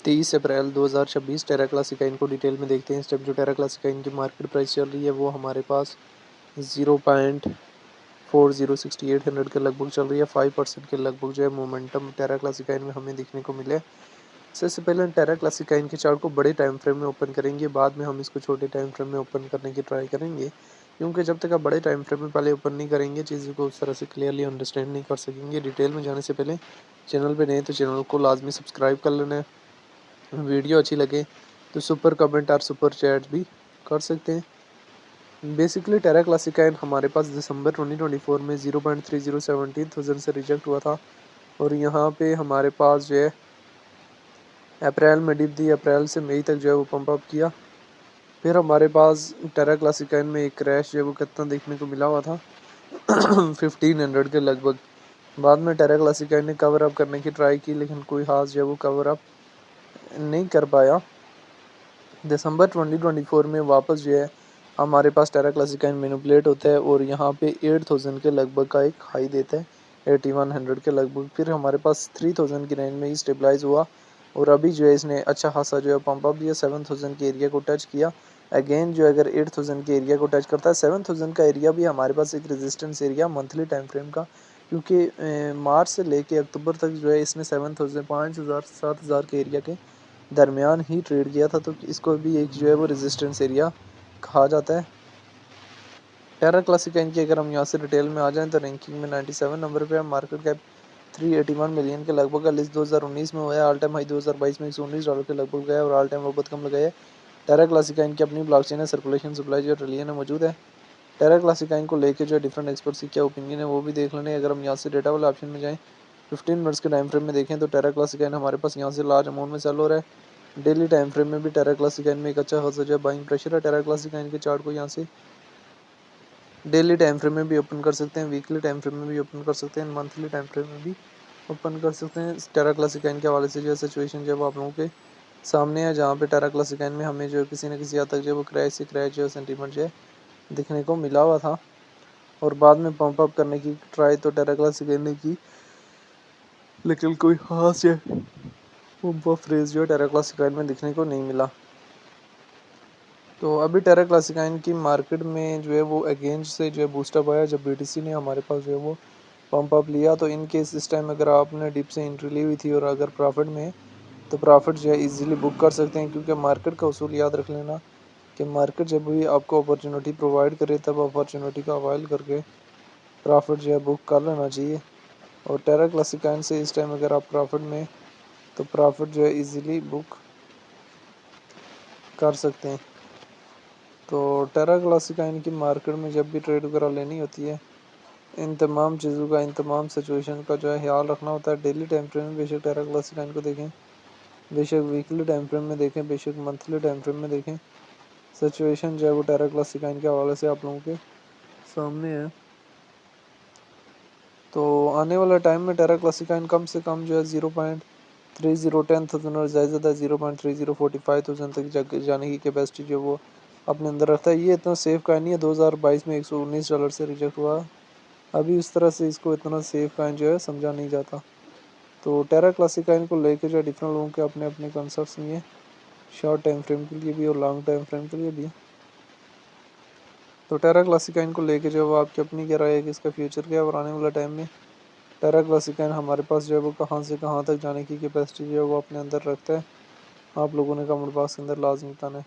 23 अप्रैल 2026 टेरा क्लासिकाइन को डिटेल में देखते हैं। इस टाइम जो टेरा क्लासिकाइन की मार्केट प्राइस चल रही है वो हमारे पास 0.4068 के लगभग चल रही है। 5% के लगभग जो है मोमेंटम टेरा क्लासिकाइन में हमें देखने को मिले। सबसे पहले हम टेरा क्लासिकाइन के चार्ट को बड़े टाइम फ्रेम में ओपन करेंगे, बाद में हम इसको छोटे टाइम फ्रेम में ओपन करने की ट्राई करेंगे, क्योंकि जब तक आप बड़े टाइम फ्रेम में पहले ओपन नहीं करेंगे चीज़ों को उस तरह से क्लियरली अंडरस्टैंड नहीं कर सकेंगे। डिटेल में जाने से पहले चैनल पे नए तो चैनल को लाजमी सब्सक्राइब कर लेना है। वीडियो अच्छी लगे तो सुपर कमेंट और सुपर चैट भी कर सकते हैं। बेसिकली टेरा क्लासिकाइन हमारे पास दिसंबर 2024 में 0.3017 से रिजेक्ट हुआ था और यहाँ पे हमारे पास जो है अप्रैल में डिप दी, अप्रैल से मई तक जो है वो पंप अप किया। फिर हमारे पास टेरा क्लासिकाइन में एक क्रैश जो है वो कितना देखने को मिला हुआ था 1500 के लगभग। बाद में टेरा क्लासिकाइन ने कवर अप करने की ट्राई की, लेकिन कोई खास जो है वो कवर अप नहीं कर पाया। दिसंबर 2024 में वापस जो है हमारे पास टेरा क्लासिकाइन मैनिपुलेट होता है और यहाँ पे 8000 के लगभग का एक हाई देता है 8100 के लगभग। फिर हमारे पास 3000 की रेंज में ही स्टेबलाइज हुआ और अभी जो है इसने अच्छा खासा जो है पंप अप दिया, 7000 के एरिया को टच किया। अगेन जो अगर 8000 के एरिया को टच करता है, 7000 का एरिया भी हमारे पास एक resistance area monthly time frame का, क्योंकि मार्च से लेके अक्टूबर तक जो है इसने 7000 5000 7000 के एरिया के दरमियान ही ट्रेड किया था, तो इसको भी एक जो है वो रेजिस्टेंस एरिया कहा जाता है। टेरा क्लासिकाइन की अगर हम यहाँ से डिटेल में आ जाएं तो रैंकिंग में 97 नंबर पे है। मार्केट कैप 381 मिलियन के लगभग का लिस्ट 2019 में हुआ है। ऑल टाइम हाई 2022 में $119 के लगभग गया और ऑल टाइम लो बहुत कम लगाया है। टेरा क्लासिकाइन की अपनी ब्लॉकचेन है, सर्कुलेशन सप्लाई जो ट्रिलियन है मौजूद है। टेरा क्लासिकाइन को लेकर जो डिफरेंट एक्सपर्ट्स की क्या ओपिनियन है वो भी देख लेने। अगर हम यहाँ से डेटा वाले ऑप्शन में जाएँ 15 मिनट्स के टाइम फ्रेम में देखें तो टेरा क्लासिकाइन हमारे पास यहाँ से लार्ज अमाउंट में सेल हो रहा है। डेली टाइम फ्रेम में भी टेरा क्लासिकाइन में एक अच्छा खासा जो है बाइंग प्रेशर है। टेरा क्लासिकाइन के चार्ट को यहाँ से डेली टाइम फ्रेम में भी ओपन कर सकते हैं, वीकली टाइम फ्रेम में भी ओपन कर सकते हैं, मंथली टाइम फ्रेम में भी ओपन कर सकते हैं। टेरा क्लासिकाइन के हवाले से जो है सिचुएशन जो है वो आप लोगों के सामने है, जहाँ पे टेरा क्लासिकाइन में हमें जो है किसी न किसी हद तक जो है वो क्रैश से क्रैश जो है सेंटीमेंट जो है दिखने को मिला हुआ था और बाद में पंप अप करने की ट्राई तो टेरा क्लासिकाइन ने की, लेकिन कोई खास जो है पंप अप फ्रेज जो है टेरा क्लासिकाइन में दिखने को नहीं मिला। तो अभी टेरा क्लासिकाइन की मार्केट में जो है वो अगेन से जो है बूस्टअप आया जब बीटीसी ने हमारे पास जो है वो पंप अप लिया। तो इन केस इस टाइम अगर आपने डिप से एंट्री ली हुई थी और अगर प्रॉफिट में है तो प्रॉफिट जो है इजीली बुक कर सकते हैं, क्योंकि मार्केट का उसूल याद रख लेना कि मार्केट जब भी आपको अपॉर्चुनिटी प्रोवाइड करे तब अपॉर्चुनिटी का अवाइल करके प्रॉफिट जो है बुक कर लेना चाहिए। और टेरा क्लासिकाइन से इस टाइम अगर आप प्रॉफिट में तो प्रॉफिट जो है इजीली बुक कर सकते हैं। तो टेरा क्लासिकाइन की मार्केट में जब भी ट्रेड वगैरह लेनी होती है इन तमाम चीज़ों का, इन तमाम सिचुएशन का जो है ख्याल रखना होता है। डेली टाइम फ्रेम में बेशक टेरा क्लासिकाइन को देखें, बेशक वीकली टाइम फ्रेम में देखें, बेशक मंथली टाइम फ्रेम में देखें, सिचुएशन जो है वो टेरा क्लासिकाइन के हवाले से आप लोगों के सामने है। तो आने वाला टाइम में टेरा क्लासिकाइन कम से कम जो है 0.3010,000 और ज़्यादा 0.3045,000 तक जाने की कैपेसिटी जो वो अपने अंदर रखता है। ये इतना सेफ का नहीं है, 2022 में $119 से रिजेक्ट हुआ, अभी उस तरह से इसको इतना सेफ काइन जो है समझा नहीं जाता। तो टेरा क्लासिकाइन को लेकर जो है डिफरेंट लोगों के अपने अपने कंसर्ट्स नहीं है, शॉर्ट टाइम फ्रेम के लिए भी और लॉन्ग टाइम फ्रेम के लिए भी। तो टेरा क्लासिकाइन को लेकर जो है वो आपकी अपनी क्या राय है कि इसका फ्यूचर क्या है और आने वाला टाइम में टेरा क्लासिकाइन हमारे पास जो है वो कहाँ से कहाँ तक जाने की कैपेसिटी जो है वो अपने अंदर रखता है। आप लोगों ने कमेंट बॉक्स के अंदर लाजमी बताना है।